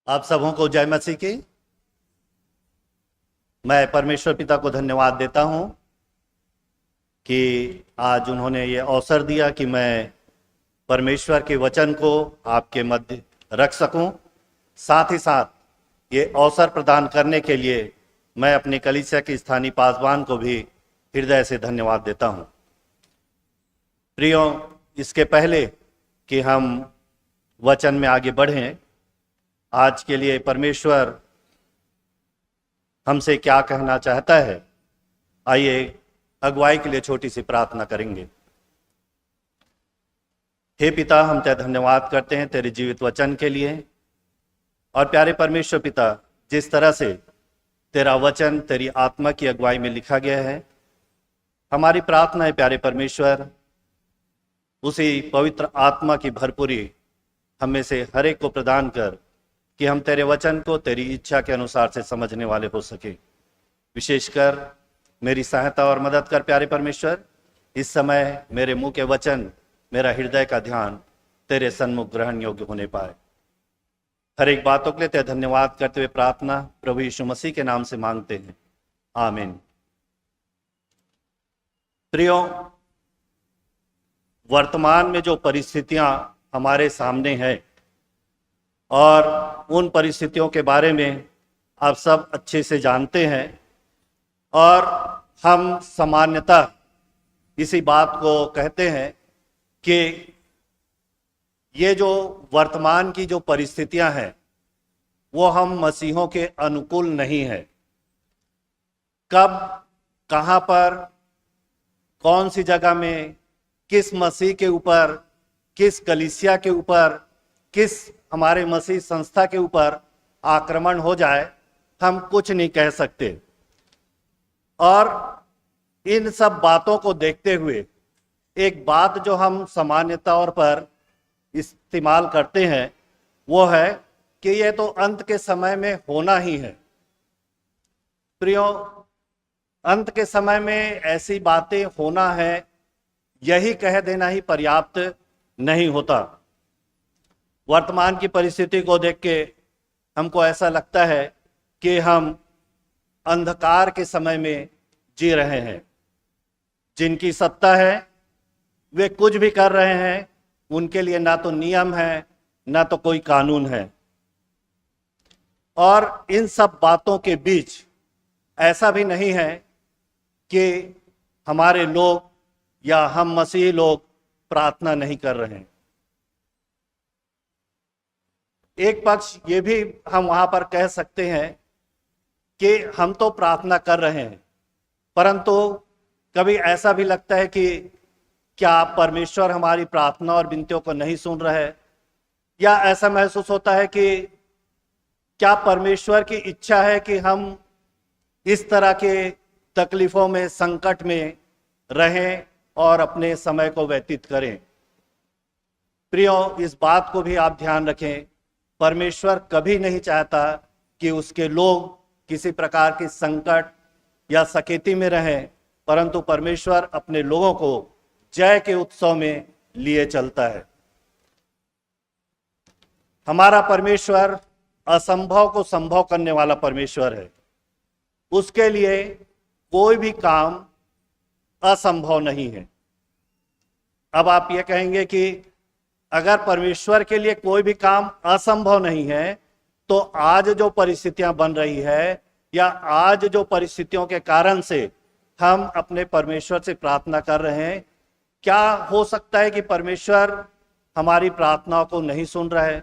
आप सबों को जय मसीह की। मैं परमेश्वर पिता को धन्यवाद देता हूं कि आज उन्होंने ये अवसर दिया कि मैं परमेश्वर के वचन को आपके मध्य रख सकूं। साथ ही साथ ये अवसर प्रदान करने के लिए मैं अपने कलीसिया के स्थानीय पासवान को भी हृदय से धन्यवाद देता हूं। प्रियो, इसके पहले कि हम वचन में आगे बढ़ें, आज के लिए परमेश्वर हमसे क्या कहना चाहता है, आइए अगुवाई के लिए छोटी सी प्रार्थना करेंगे। हे पिता, हम तेरा धन्यवाद करते हैं तेरे जीवित वचन के लिए। और प्यारे परमेश्वर पिता, जिस तरह से तेरा वचन तेरी आत्मा की अगुवाई में लिखा गया है, हमारी प्रार्थना है प्यारे परमेश्वर, उसी पवित्र आत्मा की भरपूरी हम में से हर एक को प्रदान कर कि हम तेरे वचन को तेरी इच्छा के अनुसार से समझने वाले हो सके। विशेषकर मेरी सहायता और मदद कर प्यारे परमेश्वर। इस समय मेरे मुंह के वचन, मेरा हृदय का ध्यान तेरे सन्मुख ग्रहण योग्य होने पाए। हर एक बातों के लिए तेरा धन्यवाद करते हुए प्रार्थना प्रभु यीशु मसीह के नाम से मांगते हैं, आमीन। प्रियो, वर्तमान में जो परिस्थितियां हमारे सामने हैं और उन परिस्थितियों के बारे में आप सब अच्छे से जानते हैं, और हम सामान्यतः इसी बात को कहते हैं कि ये जो वर्तमान की जो परिस्थितियां हैं वो हम मसीहों के अनुकूल नहीं है। कब, कहां पर, कौन सी जगह में, किस मसीह के ऊपर, किस कलीसिया के ऊपर, किस हमारे मसीह संस्था के ऊपर आक्रमण हो जाए, हम कुछ नहीं कह सकते। और इन सब बातों को देखते हुए एक बात जो हम सामान्य तौर पर इस्तेमाल करते हैं वो है कि ये तो अंत के समय में होना ही है। प्रियो, अंत के समय में ऐसी बातें होना है, यही कह देना ही पर्याप्त नहीं होता। वर्तमान की परिस्थिति को देख के हमको ऐसा लगता है कि हम अंधकार के समय में जी रहे हैं। जिनकी सत्ता है वे कुछ भी कर रहे हैं, उनके लिए ना तो नियम है ना तो कोई कानून है। और इन सब बातों के बीच ऐसा भी नहीं है कि हमारे लोग या हम मसीही लोग प्रार्थना नहीं कर रहे हैं। एक पक्ष ये भी हम वहां पर कह सकते हैं कि हम तो प्रार्थना कर रहे हैं, परंतु कभी ऐसा भी लगता है कि क्या परमेश्वर हमारी प्रार्थना और विनतियों को नहीं सुन रहा है, या ऐसा महसूस होता है कि क्या परमेश्वर की इच्छा है कि हम इस तरह के तकलीफों में, संकट में रहें और अपने समय को व्यतीत करें। प्रियो, इस बात को भी आप ध्यान रखें, परमेश्वर कभी नहीं चाहता कि उसके लोग किसी प्रकार के संकट या सकेती में रहें, परंतु परमेश्वर अपने लोगों को जय के उत्सव में लिए चलता है। हमारा परमेश्वर असंभव को संभव करने वाला परमेश्वर है। उसके लिए कोई भी काम असंभव नहीं है। अब आप ये कहेंगे कि अगर परमेश्वर के लिए कोई भी काम असंभव नहीं है, तो आज जो परिस्थितियां बन रही है या आज जो परिस्थितियों के कारण से हम अपने परमेश्वर से प्रार्थना कर रहे हैं, क्या हो सकता है कि परमेश्वर हमारी प्रार्थनाओं को नहीं सुन रहा है?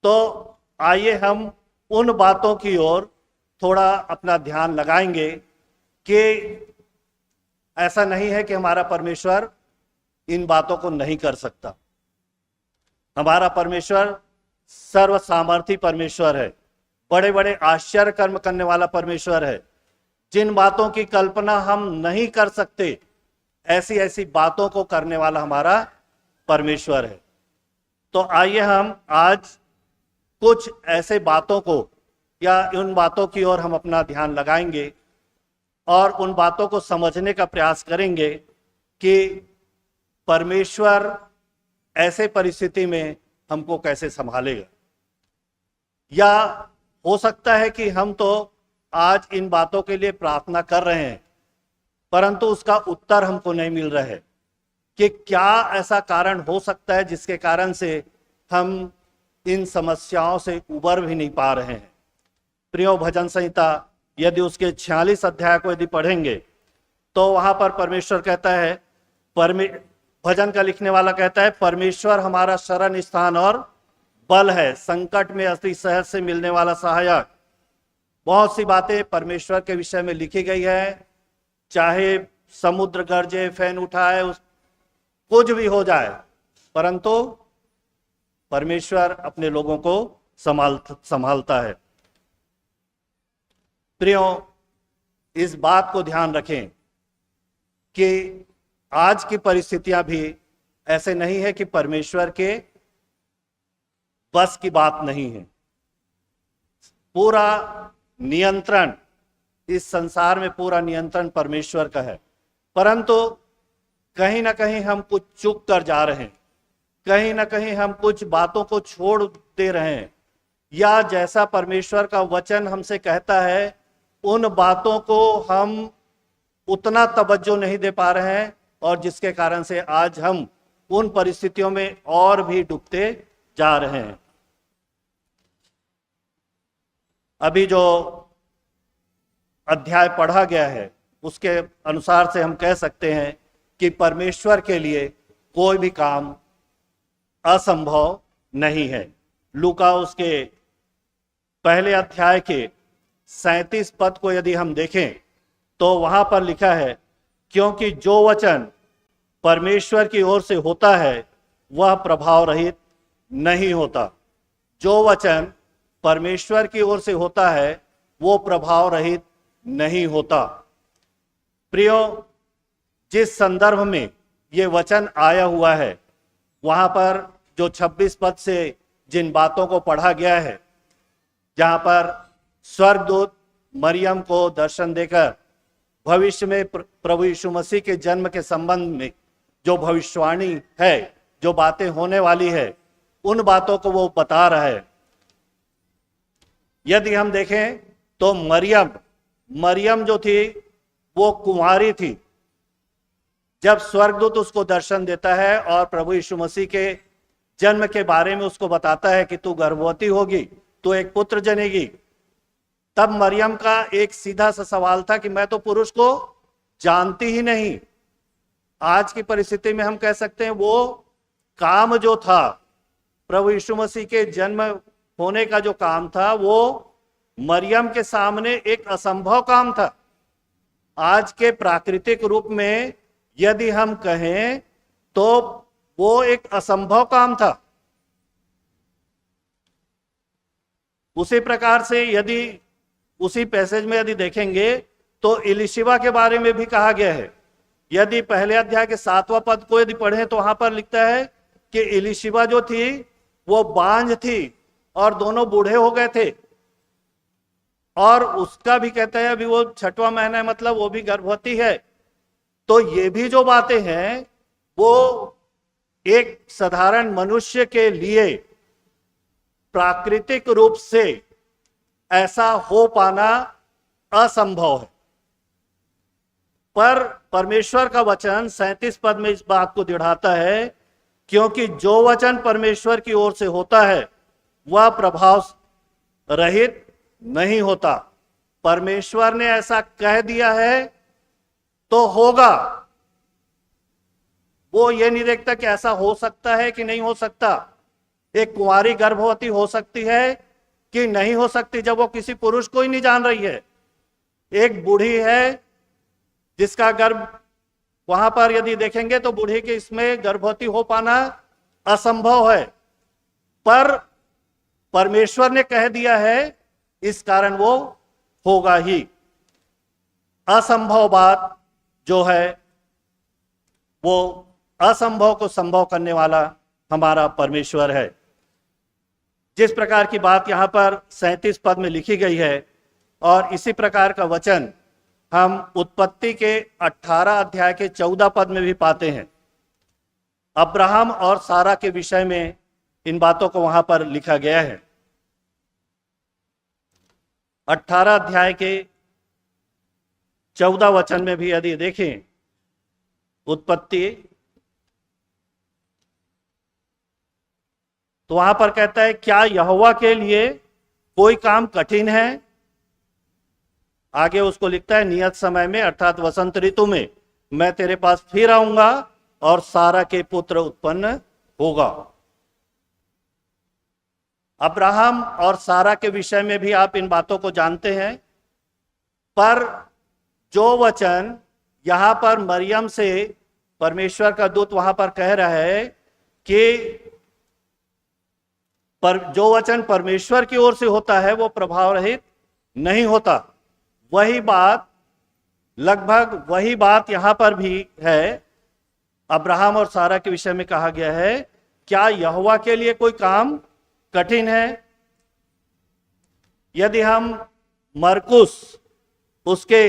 तो आइए हम उन बातों की ओर थोड़ा अपना ध्यान लगाएंगे कि ऐसा नहीं है कि हमारा परमेश्वर इन बातों को नहीं कर सकता। हमारा परमेश्वर सर्व सामर्थी परमेश्वर है, बड़े बड़े आश्चर्य कर्म करने वाला परमेश्वर है। जिन बातों की कल्पना हम नहीं कर सकते, ऐसी ऐसी बातों को करने वाला हमारा परमेश्वर है। तो आइए हम आज कुछ ऐसे बातों को या उन बातों की ओर हम अपना ध्यान लगाएंगे और उन बातों को समझने का प्रयास करेंगे कि परमेश्वर ऐसे परिस्थिति में हमको कैसे संभालेगा। या हो सकता है कि हम तो आज इन बातों के लिए प्रार्थना कर रहे हैं, परंतु उसका उत्तर हमको नहीं मिल रहा है कि क्या ऐसा कारण हो सकता है जिसके कारण से हम इन समस्याओं से उबर भी नहीं पा रहे हैं। प्रियो, भजन संहिता यदि उसके 46 अध्याय को यदि पढ़ेंगे तो वहां पर परमेश्वर कहता है, भजन का लिखने वाला कहता है, परमेश्वर हमारा शरण स्थान और बल है, संकट में अति सहज से मिलने वाला सहायक। बहुत सी बातें परमेश्वर के विषय में लिखी गई है, चाहे समुद्र गरजे, फैन उठाए, कुछ भी हो जाए, परंतु परमेश्वर अपने लोगों को संभालता है। प्रियो, इस बात को ध्यान रखें कि आज की परिस्थितियां भी ऐसे नहीं है कि परमेश्वर के बस की बात नहीं है। पूरा नियंत्रण, इस संसार में पूरा नियंत्रण परमेश्वर का है, परंतु कहीं ना कहीं हम कुछ चूक कर जा रहे हैं, कहीं ना कहीं हम कुछ बातों को छोड़ दे रहे हैं, या जैसा परमेश्वर का वचन हमसे कहता है उन बातों को हम उतना तवज्जो नहीं दे पा रहे हैं, और जिसके कारण से आज हम उन परिस्थितियों में और भी डूबते जा रहे हैं। अभी जो अध्याय पढ़ा गया है उसके अनुसार से हम कह सकते हैं कि परमेश्वर के लिए कोई भी काम असंभव नहीं है। लूका उसके पहले अध्याय के 37 पद को यदि हम देखें तो वहां पर लिखा है, क्योंकि जो वचन परमेश्वर की ओर से होता है वह प्रभाव रहित नहीं होता। जो वचन परमेश्वर की ओर से होता है वो प्रभाव रहित नहीं होता। प्रियो, जिस संदर्भ में ये वचन आया हुआ है वहां पर जो 26 पद से जिन बातों को पढ़ा गया है, जहां पर स्वर्गदूत मरियम को दर्शन देकर भविष्य में प्रभु यीशु मसीह के जन्म के संबंध में जो भविष्यवाणी है, जो बातें होने वाली है, उन बातों को वो बता रहा है। यदि हम देखें तो मरियम जो थी वो कुंवारी थी। जब स्वर्गदूत उसको दर्शन देता है और प्रभु यीशु मसीह के जन्म के बारे में उसको बताता है कि तू गर्भवती होगी, तू एक पुत्र जनेगी, तब मरियम का एक सीधा सा सवाल था कि मैं तो पुरुष को जानती ही नहीं। आज की परिस्थिति में हम कह सकते हैं वो काम जो था, प्रभु यीशु मसीह के जन्म होने का जो काम था, वो मरियम के सामने एक असंभव काम था। आज के प्राकृतिक रूप में यदि हम कहें तो वो एक असंभव काम था। उसी प्रकार से यदि उसी पैसेज में यदि देखेंगे तो इलिशिबा के बारे में भी कहा गया है। यदि पहले अध्याय के 7वां पद को यदि पढ़ें तो वहां पर लिखता है कि इलिशिबा जो थी वो बांझ थी और दोनों बूढ़े हो गए थे, और उसका भी कहता है अभी वो 6वां महीना है, मतलब वो भी गर्भवती है। तो ये भी जो बातें हैं वो एक साधारण मनुष्य के लिए प्राकृतिक रूप से ऐसा हो पाना असंभव है। पर परमेश्वर का वचन 37 पद में इस बात को दृढ़ाता है, क्योंकि जो वचन परमेश्वर की ओर से होता है वह प्रभाव रहित नहीं होता। परमेश्वर ने ऐसा कह दिया है तो होगा। वो ये नहीं देखता कि ऐसा हो सकता है कि नहीं हो सकता। एक कुंवारी गर्भवती हो सकती है कि नहीं हो सकती जब वो किसी पुरुष को ही नहीं जान रही है। एक बूढ़ी है जिसका गर्भ, वहां पर यदि देखेंगे तो बूढ़ी के इसमें गर्भवती हो पाना असंभव है, पर परमेश्वर ने कह दिया है, इस कारण वो होगा ही। असंभव बात जो है वो असंभव को संभव करने वाला हमारा परमेश्वर है। जिस प्रकार की बात यहां पर 37 पद में लिखी गई है, और इसी प्रकार का वचन हम उत्पत्ति के 18 अध्याय के 14 पद में भी पाते हैं। अब्राहम और सारा के विषय में इन बातों को वहां पर लिखा गया है। 18 अध्याय के 14 वचन में भी यदि देखें उत्पत्ति, तो वहां पर कहता है, क्या यहोवा के लिए कोई काम कठिन है? आगे उसको लिखता है, नियत समय में अर्थात वसंत ऋतु में मैं तेरे पास फिर आऊंगा और सारा के पुत्र उत्पन्न होगा। अब्राहम और सारा के विषय में भी आप इन बातों को जानते हैं, पर जो वचन यहां पर मरियम से परमेश्वर का दूत वहां पर कह रहा है कि जो वचन परमेश्वर की ओर से होता है वो प्रभाव रहित नहीं होता, वही बात, लगभग वही बात यहां पर भी है। अब्राहम और सारा के विषय में कहा गया है, क्या यहोवा के लिए कोई काम कठिन है? यदि हम मरकुस उसके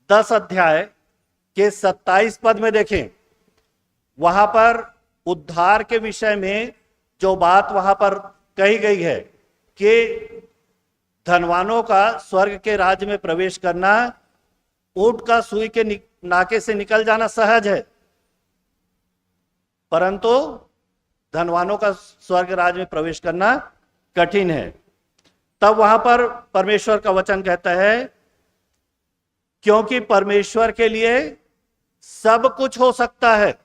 10 अध्याय के 27 पद में देखें, वहां पर उद्धार के विषय में जो बात वहां पर कही गई है कि धनवानों का स्वर्ग के राज्य में प्रवेश करना ऊंट का सुई के नाके से निकल जाना सहज है, परंतु धनवानों का स्वर्ग राज्य में प्रवेश करना कठिन है। तब वहां पर परमेश्वर का वचन कहता है, क्योंकि परमेश्वर के लिए सब कुछ हो सकता है।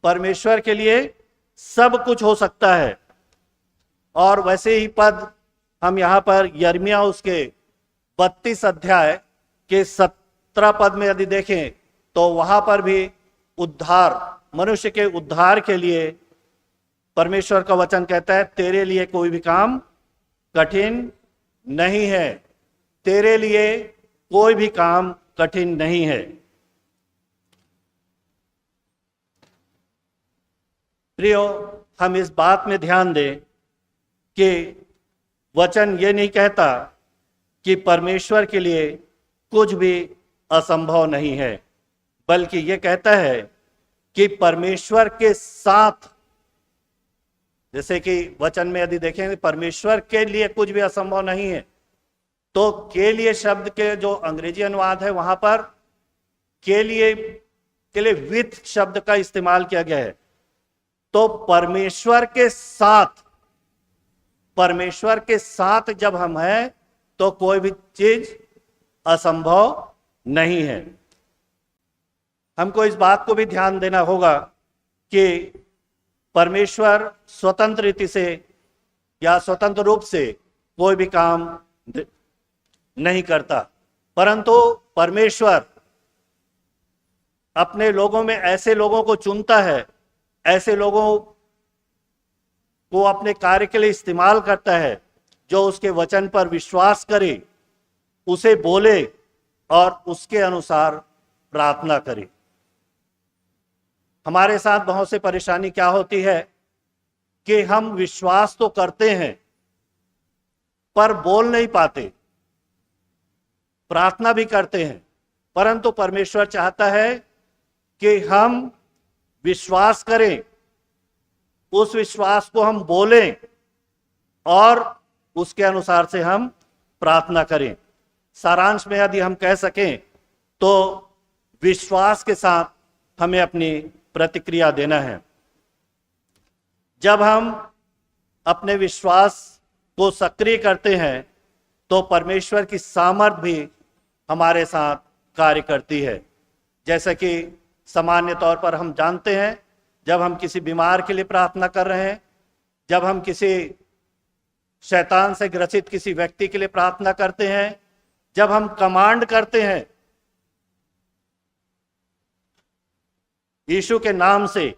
परमेश्वर के लिए सब कुछ हो सकता है। और वैसे ही पद हम यहां पर यिर्मयाह उसके 32 अध्याय के 17 पद में यदि देखें, तो वहां पर भी उद्धार, मनुष्य के उद्धार के लिए परमेश्वर का वचन कहता है, तेरे लिए कोई भी काम कठिन नहीं है। तेरे लिए कोई भी काम कठिन नहीं है। प्रियो, हम इस बात में ध्यान दें कि वचन ये नहीं कहता कि परमेश्वर के लिए कुछ भी असंभव नहीं है, बल्कि ये कहता है कि परमेश्वर के साथ, जैसे कि वचन में यदि देखेंगे परमेश्वर के लिए कुछ भी असंभव नहीं है, तो के लिए शब्द के जो अंग्रेजी अनुवाद है वहां पर के लिए विथ शब्द का इस्तेमाल किया गया है। तो परमेश्वर के साथ जब हम हैं तो कोई भी चीज असंभव नहीं है। हमको इस बात को भी ध्यान देना होगा कि परमेश्वर स्वतंत्र रीति से या स्वतंत्र रूप से कोई भी काम नहीं करता, परंतु परमेश्वर अपने लोगों में ऐसे लोगों को चुनता है, ऐसे लोगों को अपने कार्य के लिए इस्तेमाल करता है, जो उसके वचन पर विश्वास करे, उसे बोले और उसके अनुसार प्रार्थना करे। हमारे साथ बहुत से परेशानी क्या होती है कि हम विश्वास तो करते हैं पर बोल नहीं पाते, प्रार्थना भी करते हैं, परंतु परमेश्वर चाहता है कि हम विश्वास करें, उस विश्वास को हम बोलें और उसके अनुसार से हम प्रार्थना करें। सारांश में यदि हम कह सकें तो विश्वास के साथ हमें अपनी प्रतिक्रिया देना है। जब हम अपने विश्वास को सक्रिय करते हैं तो परमेश्वर की सामर्थ भी हमारे साथ कार्य करती है। जैसे कि सामान्य तौर पर हम जानते हैं, जब हम किसी बीमार के लिए प्रार्थना कर रहे हैं, जब हम किसी शैतान से ग्रसित किसी व्यक्ति के लिए प्रार्थना करते हैं, जब हम कमांड करते हैं यीशु के नाम से,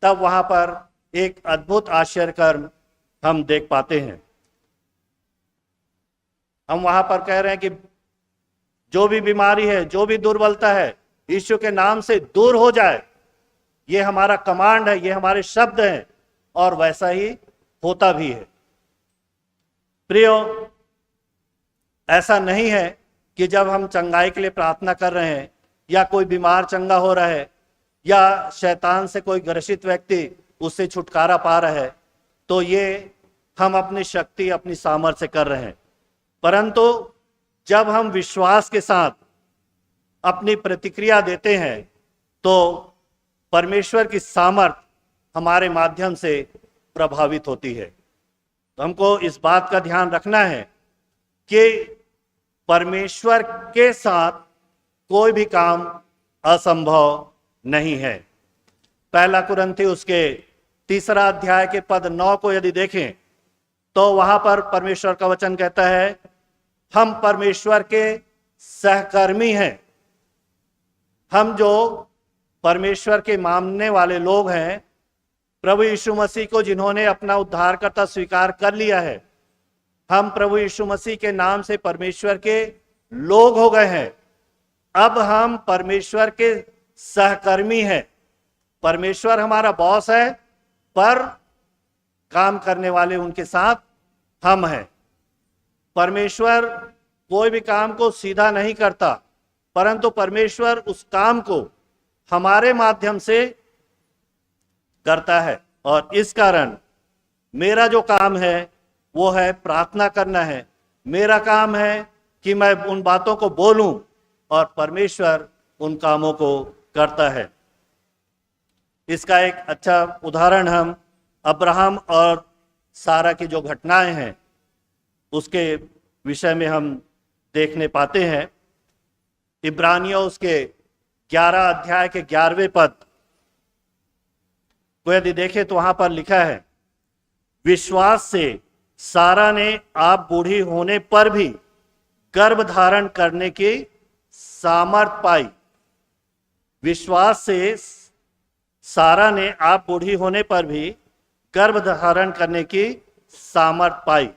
तब वहां पर एक अद्भुत आश्चर्य कर्म हम देख पाते हैं। हम वहां पर कह रहे हैं कि जो भी बीमारी है, जो भी दुर्बलता है, यीशु के नाम से दूर हो जाए। ये हमारा कमांड है, ये हमारे शब्द हैं, और वैसा ही होता भी है। प्रियो, ऐसा नहीं है कि जब हम चंगाई के लिए प्रार्थना कर रहे हैं या कोई बीमार चंगा हो रहा है या शैतान से कोई ग्रसित व्यक्ति उससे छुटकारा पा रहा है, तो ये हम अपनी शक्ति, अपनी सामर्थ्य से कर रहे हैं, परंतु जब हम विश्वास के साथ अपनी प्रतिक्रिया देते हैं तो परमेश्वर की सामर्थ हमारे माध्यम से प्रभावित होती है। तो हमको इस बात का ध्यान रखना है कि परमेश्वर के साथ कोई भी काम असंभव नहीं है। पहला कुरिन्थी उसके 3 अध्याय के पद 9 को यदि देखें तो वहां पर परमेश्वर का वचन कहता है, हम परमेश्वर के सहकर्मी हैं। हम जो परमेश्वर के मानने वाले लोग हैं, प्रभु यीशु मसीह को जिन्होंने अपना उद्धारकर्ता स्वीकार कर लिया है, हम प्रभु यीशु मसीह के नाम से परमेश्वर के लोग हो गए हैं। अब हम परमेश्वर के सहकर्मी हैं। परमेश्वर हमारा बॉस है, पर काम करने वाले उनके साथ हम हैं। परमेश्वर कोई भी काम को सीधा नहीं करता, परंतु परमेश्वर उस काम को हमारे माध्यम से करता है। और इस कारण मेरा जो काम है वो है प्रार्थना करना है। मेरा काम है कि मैं उन बातों को बोलूं और परमेश्वर उन कामों को करता है। इसका एक अच्छा उदाहरण हम अब्राहम और सारा की जो घटनाएं हैं उसके विषय में हम देखने पाते हैं। इब्रानियों उसके 11 अध्याय के 11वें पद को यदि देखें तो वहां पर लिखा है, विश्वास से सारा ने आप बूढ़ी होने पर भी गर्भ धारण करने की सामर्थ पाई। विश्वास से सारा ने आप बूढ़ी होने पर भी गर्भ धारण करने की सामर्थ पाई।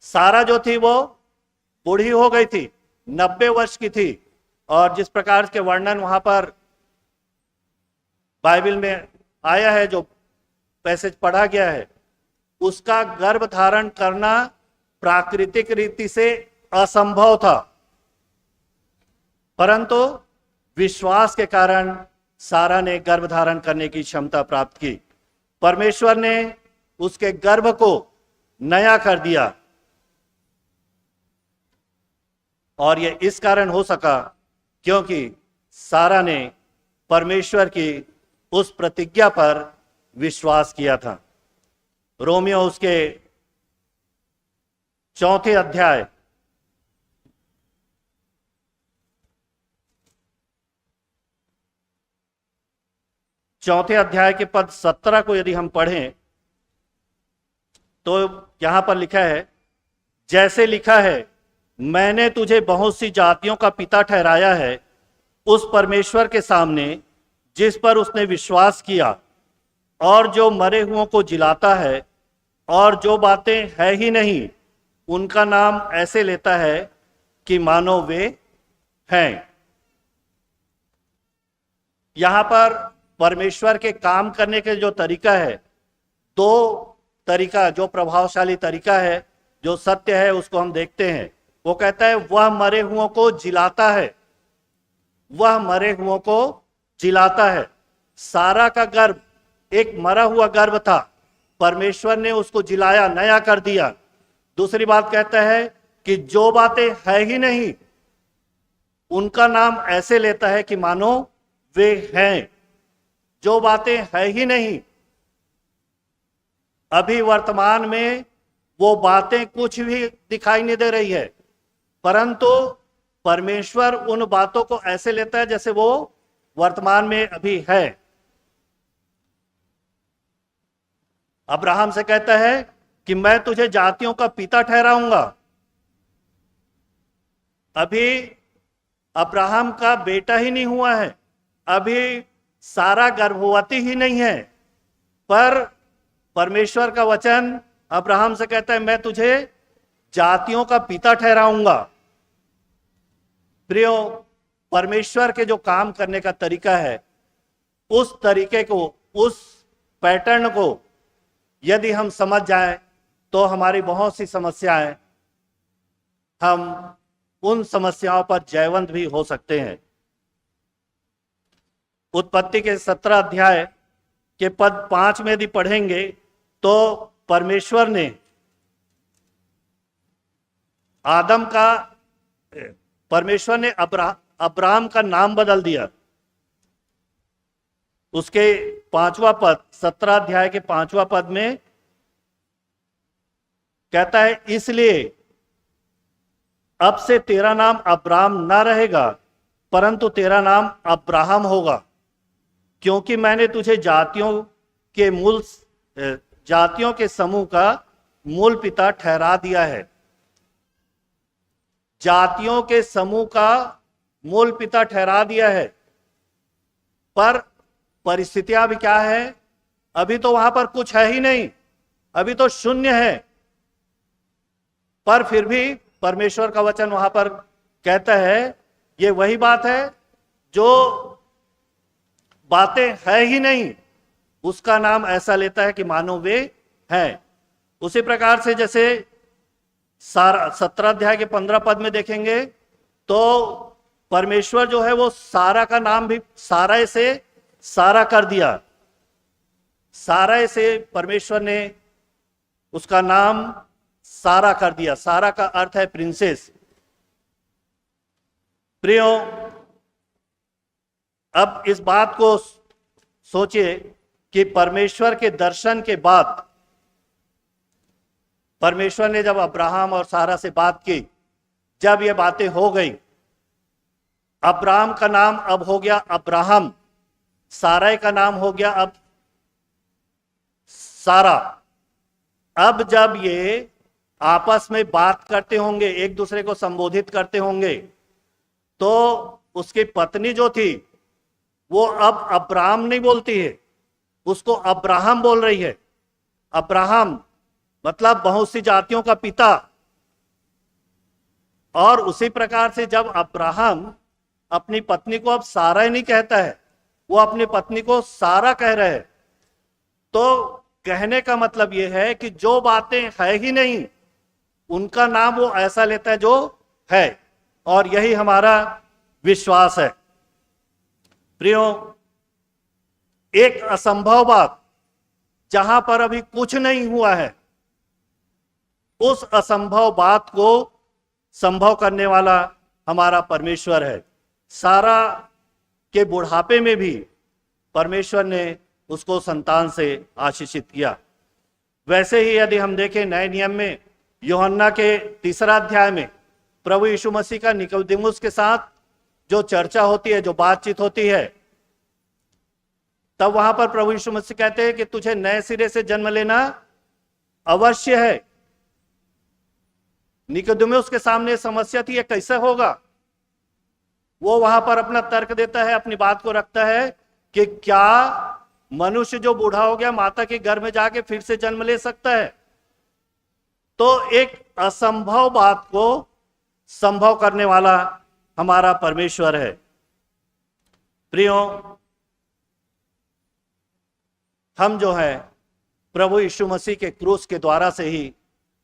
सारा जो थी वो बूढ़ी हो गई थी, 90 वर्ष की थी, और जिस प्रकार के वर्णन वहां पर बाइबल में आया है, जो पैसेज पढ़ा गया है, उसका गर्भ धारण करना प्राकृतिक रीति से असंभव था, परंतु विश्वास के कारण सारा ने गर्भ धारण करने की क्षमता प्राप्त की। परमेश्वर ने उसके गर्भ को नया कर दिया, और यह इस कारण हो सका क्योंकि सारा ने परमेश्वर की उस प्रतिज्ञा पर विश्वास किया था। रोमियो उसके 4 अध्याय के पद 17 को यदि हम पढ़ें तो यहां पर लिखा है, जैसे लिखा है, मैंने तुझे बहुत सी जातियों का पिता ठहराया है, उस परमेश्वर के सामने जिस पर उसने विश्वास किया और जो मरे हुओं को जिलाता है और जो बातें है ही नहीं उनका नाम ऐसे लेता है कि मानो वे हैं। यहां पर परमेश्वर के काम करने के जो तरीका है, 2 तरीका, जो प्रभावशाली तरीका है, जो सत्य है, उसको हम देखते हैं। वो कहता है वह मरे हुओं को जिलाता है, वह मरे हुओं को जिलाता है। सारा का गर्भ एक मरा हुआ गर्भ था, परमेश्वर ने उसको जिलाया, नया कर दिया। दूसरी बात कहता है कि जो बातें है ही नहीं उनका नाम ऐसे लेता है कि मानो वे हैं। जो बातें है ही नहीं, अभी वर्तमान में वो बातें कुछ भी दिखाई नहीं दे रही है, परंतु परमेश्वर उन बातों को ऐसे लेता है जैसे वो वर्तमान में अभी है। अब्राहम से कहता है कि मैं तुझे जातियों का पिता ठहराऊंगा। अभी अब्राहम का बेटा ही नहीं हुआ है, अभी सारा गर्भवती ही नहीं है, पर परमेश्वर का वचन अब्राहम से कहता है मैं तुझे जातियों का पिता ठहराऊंगा। प्रियो, परमेश्वर के जो काम करने का तरीका है, उस तरीके को, उस पैटर्न को यदि हम समझ जाएं तो हमारी बहुत सी समस्याएं, हम उन समस्याओं पर जयवंत भी हो सकते हैं। उत्पत्ति के 17 अध्याय के पद 5 में यदि पढ़ेंगे तो परमेश्वर ने अब्राहम का नाम बदल दिया। उसके 5वां पद, 17 अध्याय के 5वां पद में कहता है, इसलिए अब से तेरा नाम अब्राहम ना रहेगा, परंतु तेरा नाम अब्राहम होगा, क्योंकि मैंने तुझे जातियों के समूह का मूल पिता ठहरा दिया है। जातियों के समूह का मूल पिता ठहरा दिया है। पर परिस्थितियां भी क्या है? अभी तो वहां पर कुछ है ही नहीं, अभी तो शून्य है। पर फिर भी परमेश्वर का वचन वहां पर कहता है, ये वही बात है जो बातें है ही नहीं, उसका नाम ऐसा लेता है कि मानो वे हैं। उसी प्रकार से जैसे 17 अध्याय के 15 पद में देखेंगे तो परमेश्वर जो है वो सारा का नाम भी सारा से सारा कर दिया। सारा से परमेश्वर ने उसका नाम सारा कर दिया। सारा का अर्थ है प्रिंसेस। प्रियो, अब इस बात को सोचिए कि परमेश्वर के दर्शन के बाद परमेश्वर ने जब अब्राहम और सारा से बात की, जब ये बातें हो गई, अब्राहम का नाम अब हो गया अब्राहम, सारा का नाम हो गया अब सारा। अब जब ये आपस में बात करते होंगे, एक दूसरे को संबोधित करते होंगे, तो उसकी पत्नी जो थी वो अब अब्राहम नहीं बोलती है, उसको अब्राहम बोल रही है। अब्राहम मतलब बहुत सी जातियों का पिता। और उसी प्रकार से जब अब्राहम अपनी पत्नी को अब सारा ही नहीं कहता है, वो अपनी पत्नी को सारा कह रहे हैं, तो कहने का मतलब यह है कि जो बातें है ही नहीं उनका नाम वो ऐसा लेता है जो है। और यही हमारा विश्वास है। प्रियो, एक असंभव बात जहां पर अभी कुछ नहीं हुआ है, उस असंभव बात को संभव करने वाला हमारा परमेश्वर है। सारा के बुढ़ापे में भी परमेश्वर ने उसको संतान से आशीषित किया। वैसे ही यदि हम देखें नए नियम में, यूहन्ना के 3 अध्याय में प्रभु यीशु मसीह का निकोदेमुस के साथ जो चर्चा होती है, जो बातचीत होती है, तब वहां पर प्रभु यीशु मसीह कहते हैं कि तुझे नए सिरे से जन्म लेना अवश्य है। निकोदेमुस के सामने समस्या थी, ये कैसे होगा? वो वहां पर अपना तर्क देता है, अपनी बात को रखता है कि क्या मनुष्य जो बूढ़ा हो गया माता के घर में जाके फिर से जन्म ले सकता है? तो एक असंभव बात को संभव करने वाला हमारा परमेश्वर है। प्रियो, हम जो है प्रभु यीशु मसीह के क्रूस के द्वारा से ही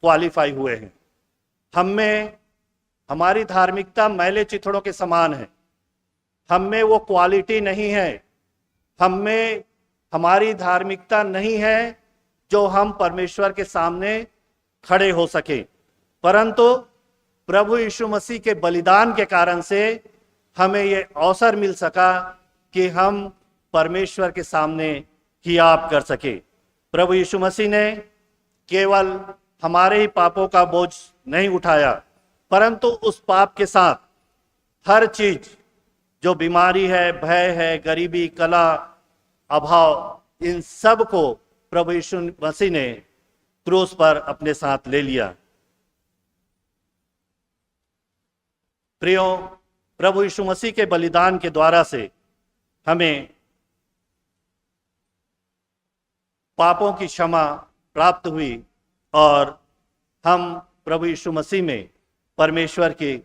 क्वालिफाई हुए हैं। हम में हमारी धार्मिकता मैले चिथड़ों के समान है। हम में वो क्वालिटी नहीं है, हम में हमारी धार्मिकता नहीं है जो हम परमेश्वर के सामने खड़े हो सके। परंतु प्रभु यीशु मसीह के बलिदान के कारण से हमें ये अवसर मिल सका कि हम परमेश्वर के सामने हियाब कर सके। प्रभु यीशु मसीह ने केवल हमारे ही पापों का बोझ नहीं उठाया, परंतु उस पाप के साथ हर चीज, जो बीमारी है, भय है, गरीबी, कला, अभाव, इन सब को प्रभु यीशु मसीह ने क्रूस पर अपने साथ ले लिया। प्रियो, प्रभु यीशु मसीह के बलिदान के द्वारा से हमें पापों की क्षमा प्राप्त हुई और हम प्रभु यीशु मसीह में परमेश्वर की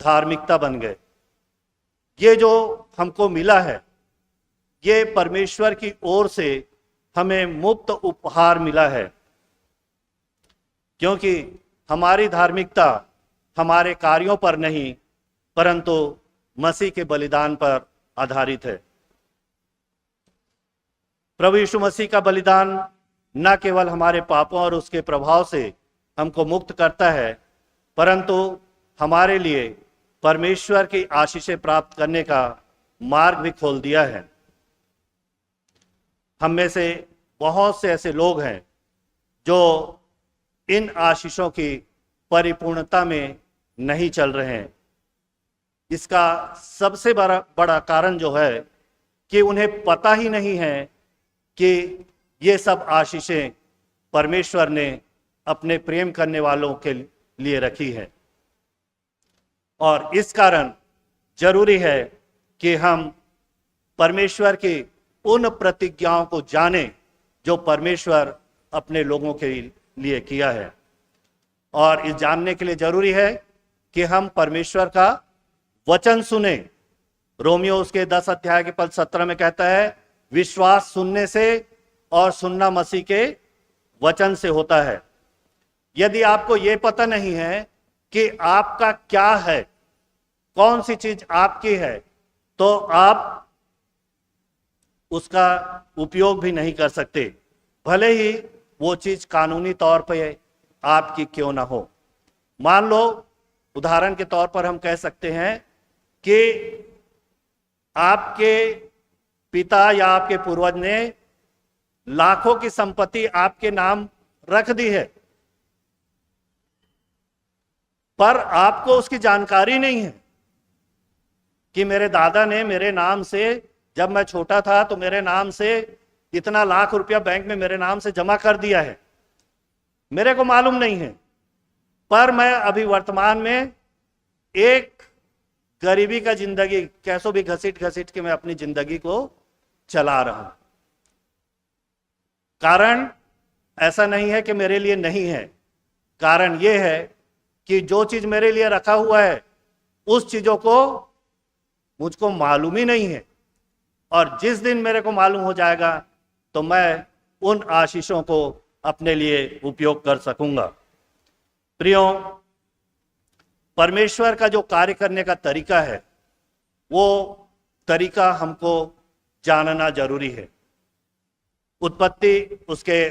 धार्मिकता बन गए। ये जो हमको मिला है, ये परमेश्वर की ओर से हमें मुफ्त उपहार मिला है, क्योंकि हमारी धार्मिकता हमारे कार्यों पर नहीं परंतु मसीह के बलिदान पर आधारित है। प्रभु यीशु मसीह का बलिदान न केवल हमारे पापों और उसके प्रभाव से हमको मुक्त करता है, परंतु हमारे लिए परमेश्वर की आशीषें प्राप्त करने का मार्ग भी खोल दिया है। हम में से बहुत से ऐसे लोग हैं जो इन आशीषों की परिपूर्णता में नहीं चल रहे हैं। इसका सबसे बड़ा कारण जो है कि उन्हें पता ही नहीं है कि ये सब आशीषें परमेश्वर ने अपने प्रेम करने वालों के लिए रखी है। और इस कारण जरूरी है कि हम परमेश्वर की उन प्रतिज्ञाओं को जानें जो परमेश्वर अपने लोगों के लिए किया है। और इस जानने के लिए जरूरी है कि हम परमेश्वर का वचन सुने। रोमियो उसके 10 अध्याय के पद 17 में कहता है, विश्वास सुनने से और सुनना मसीह के वचन से होता है। यदि आपको यह पता नहीं है कि आपका क्या है, कौन सी चीज आपकी है, तो आप उसका उपयोग भी नहीं कर सकते, भले ही वो चीज कानूनी तौर पे आपकी क्यों ना हो। मान लो उदाहरण के तौर पर हम कह सकते हैं कि आपके पिता या आपके पूर्वज ने लाखों की संपत्ति आपके नाम रख दी है, पर आपको उसकी जानकारी नहीं है कि मेरे दादा ने मेरे नाम से, जब मैं छोटा था तो मेरे नाम से इतना लाख रुपया बैंक में मेरे नाम से जमा कर दिया है, मेरे को मालूम नहीं है। पर मैं अभी वर्तमान में एक गरीबी का जिंदगी कैसो भी घसीट घसीट के मैं अपनी जिंदगी को चला रहा हूं। कारण ऐसा नहीं है कि मेरे लिए नहीं है, कारण यह है कि जो चीज मेरे लिए रखा हुआ है उस चीजों को मुझको मालूम ही नहीं है। और जिस दिन मेरे को मालूम हो जाएगा तो मैं उन आशीषों को अपने लिए उपयोग कर सकूंगा। प्रियो, परमेश्वर का जो कार्य करने का तरीका है वो तरीका हमको जानना जरूरी है। उत्पत्ति उसके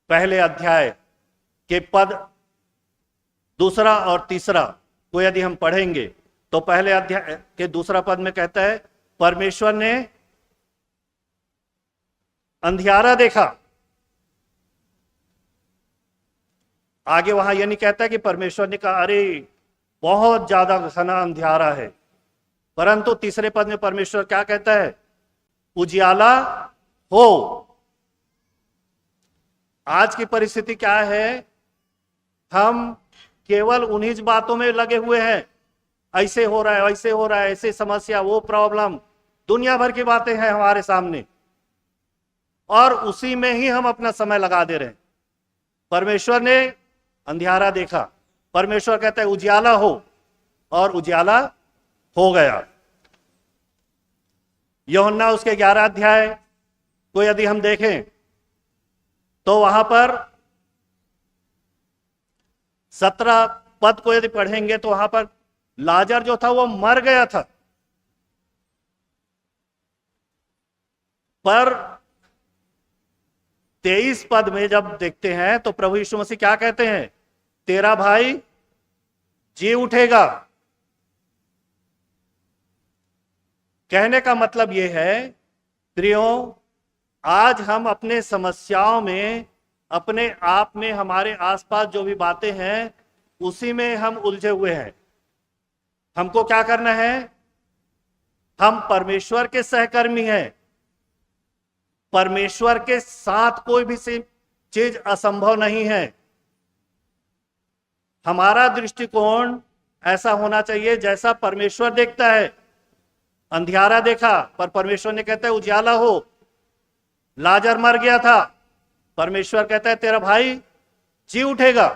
पहले अध्याय के पद 2 और 3 को यदि हम पढ़ेंगे तो पहले अध्याय के 2 पद में कहता है, परमेश्वर ने अंधियारा देखा। आगे वहां यह नहीं कहता कि परमेश्वर ने कहा अरे बहुत ज्यादा घना अंधियारा है, परंतु 3 पद में परमेश्वर क्या कहता है, उजियाला हो। आज की परिस्थिति क्या है, हम केवल उन्हीं बातों में लगे हुए हैं, ऐसे हो रहा है, ऐसे हो रहा है, ऐसे समस्या, वो प्रॉब्लम, दुनिया भर की बातें हैं हमारे सामने और उसी में ही हम अपना समय लगा दे रहे हैं। परमेश्वर ने अंधियारा देखा, परमेश्वर कहता है उजियाला हो, और उजियाला हो गया। यूहन्ना उसके 11 अध्याय को यदि हम देखें तो वहां पर 17 पद को यदि पढ़ेंगे तो वहां पर लाजर जो था वो मर गया था, पर 23 पद में जब देखते हैं तो प्रभु यीशु मसीह क्या कहते हैं, तेरा भाई जी उठेगा। कहने का मतलब यह है प्रियो, आज हम अपने समस्याओं में, अपने आप में, हमारे आसपास जो भी बातें हैं उसी में हम उलझे हुए हैं। हमको क्या करना है, हम परमेश्वर के सहकर्मी हैं। परमेश्वर के साथ कोई भी चीज असंभव नहीं है। हमारा दृष्टिकोण ऐसा होना चाहिए जैसा परमेश्वर देखता है। अंधियारा देखा पर परमेश्वर ने कहता है उजियाला हो। लाजर मर गया था, परमेश्वर कहता है तेरा भाई जी उठेगा।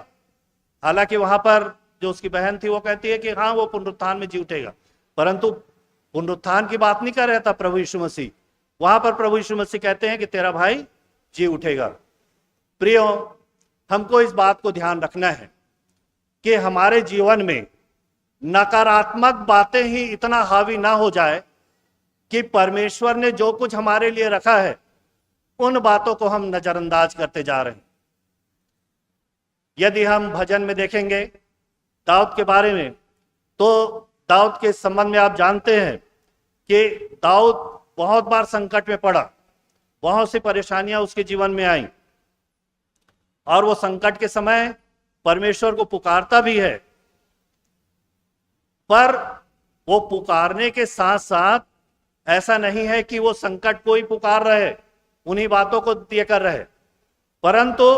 हालांकि वहां पर जो उसकी बहन थी वो कहती है कि हाँ वो पुनरुत्थान में जी उठेगा, परंतु पुनरुत्थान की बात नहीं कर रहा था प्रभु यीशु मसीह। वहां पर प्रभु यीशु मसीह कहते हैं कि तेरा भाई जी उठेगा। प्रियो, हमको इस बात को ध्यान रखना है कि हमारे जीवन में नकारात्मक बातें ही इतना हावी ना हो जाए कि परमेश्वर ने जो कुछ हमारे लिए रखा है उन बातों को हम नजरअंदाज करते जा रहे हैं। यदि हम भजन में देखेंगे दाऊद के बारे में, तो दाऊद के संबंध में आप जानते हैं कि दाऊद बहुत बार संकट में पड़ा, बहुत सी परेशानियां उसके जीवन में आई, और वो संकट के समय परमेश्वर को पुकारता भी है, पर वो पुकारने के साथ साथ ऐसा नहीं है कि वो संकट को ही पुकार रहे, उन्हीं बातों को दिए कर रहे, परंतु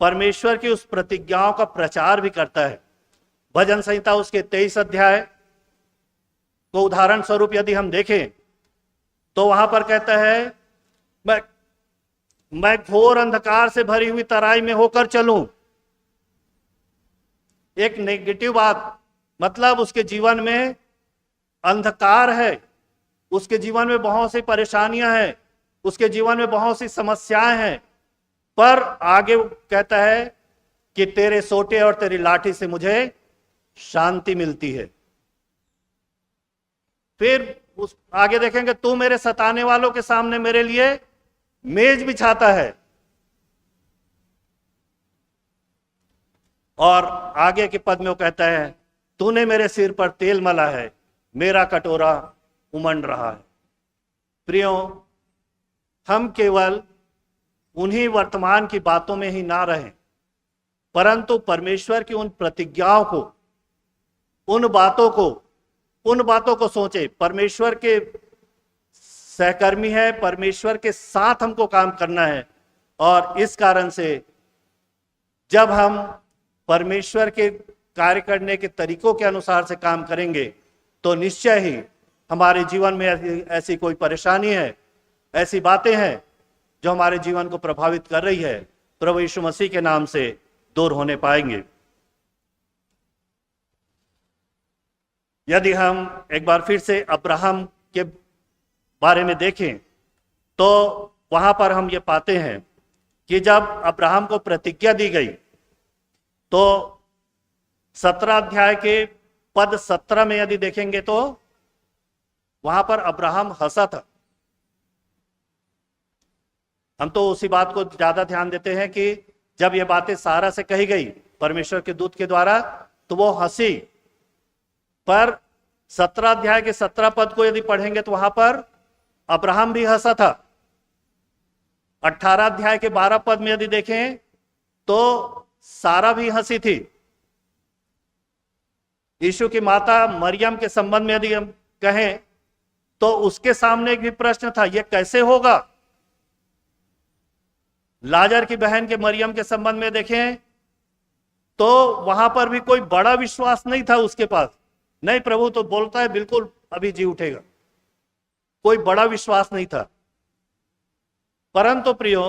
परमेश्वर की उस प्रतिज्ञाओं का प्रचार भी करता है। भजन संहिता उसके 23 अध्याय को उदाहरण स्वरूप यदि हम देखें तो वहां पर कहता है, मैं घोर अंधकार से भरी हुई तराई में होकर चलूं। एक नेगेटिव बात, मतलब उसके जीवन में अंधकार है, उसके जीवन में बहुत सी परेशानियां हैं, उसके जीवन में बहुत सी समस्याएं हैं, पर आगे वो कहता है कि तेरे सोटे और तेरी लाठी से मुझे शांति मिलती है। फिर उस आगे देखेंगे, तू मेरे सताने वालों के सामने मेरे लिए मेज बिछाता है। और आगे के पद में वो कहता है, तूने मेरे सिर पर तेल मला है, मेरा कटोरा उमंड रहा है। प्रियो, हम केवल उन्हीं वर्तमान की बातों में ही ना रहें, परंतु परमेश्वर की उन प्रतिज्ञाओं को, उन बातों को सोचे। परमेश्वर के सहकर्मी है, परमेश्वर के साथ हमको काम करना है, और इस कारण से जब हम परमेश्वर के कार्य करने के तरीकों के अनुसार से काम करेंगे तो निश्चय ही हमारे जीवन में ऐसी कोई परेशानी है, ऐसी बातें हैं जो हमारे जीवन को प्रभावित कर रही है, प्रभु यीशु मसीह के नाम से दूर होने पाएंगे। यदि हम एक बार फिर से अब्राहम के बारे में देखें तो वहां पर हम ये पाते हैं कि जब अब्राहम को प्रतिज्ञा दी गई तो 17 अध्याय के पद 17 में यदि देखेंगे तो वहां पर अब्राहम हंसा था। हम तो उसी बात को ज्यादा ध्यान देते हैं कि जब ये बातें सारा से कही गई परमेश्वर के दूत के द्वारा तो वो हंसी, पर 17 अध्याय के 17 पद को यदि पढ़ेंगे तो वहां पर अब्राहम भी हंसा था। 18 अध्याय के 12 पद में यदि देखें तो सारा भी हंसी थी। यीशु की माता मरियम के संबंध में यदि हम कहें तो उसके सामने एक भी प्रश्न था, यह कैसे होगा। लाजर की बहन के मरियम के संबंध में देखें तो वहां पर भी कोई बड़ा विश्वास नहीं था उसके पास, नहीं प्रभु तो बोलता है बिल्कुल अभी जी उठेगा, कोई बड़ा विश्वास नहीं था। परंतु प्रियो,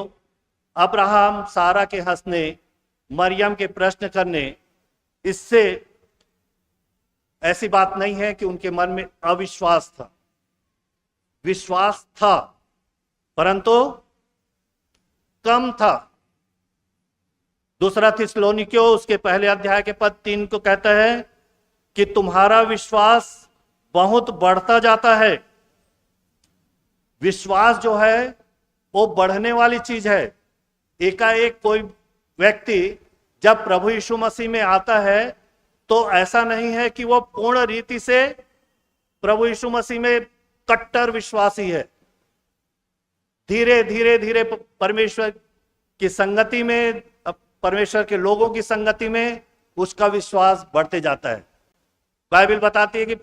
अब्राहम सारा के हंसने, मरियम के प्रश्न करने, इससे ऐसी बात नहीं है कि उनके मन में अविश्वास था, विश्वास था परंतु कम था। दूसरा थिस्सलुनीकियों उसके पहले अध्याय के पद 3 को कहता है कि तुम्हारा विश्वास बहुत बढ़ता जाता है। विश्वास जो है वो बढ़ने वाली चीज है। एकाएक कोई व्यक्ति जब प्रभु यीशु मसीह में आता है तो ऐसा नहीं है कि वो पूर्ण रीति से प्रभु यीशु मसीह में कट्टर विश्वासी है। धीरे धीरे धीरे परमेश्वर की संगति में, परमेश्वर के लोगों की संगति में उसका विश्वास बढ़ते जाता है। बाइबल बताती है कि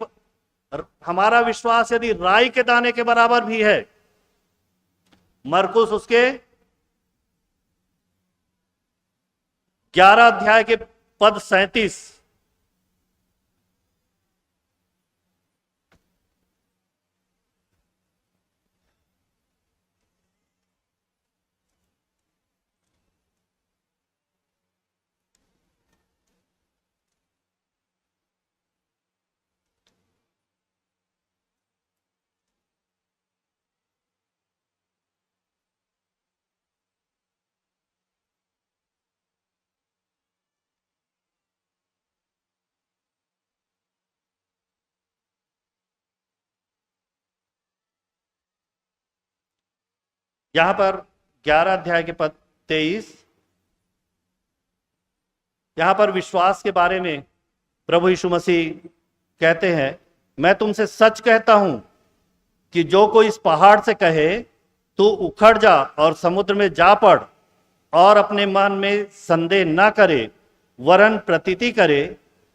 हमारा विश्वास यदि राई के दाने के बराबर भी है, मरकुस उसके 11 अध्याय के पद 37, यहां पर 11 अध्याय के पद 23, यहां पर विश्वास के बारे में प्रभु यीशु मसीह कहते हैं, मैं तुमसे सच कहता हूं कि जो कोई इस पहाड़ से कहे तू उखड़ जा और समुद्र में जा पड़, और अपने मन में संदेह न करे, वरन प्रतीति करे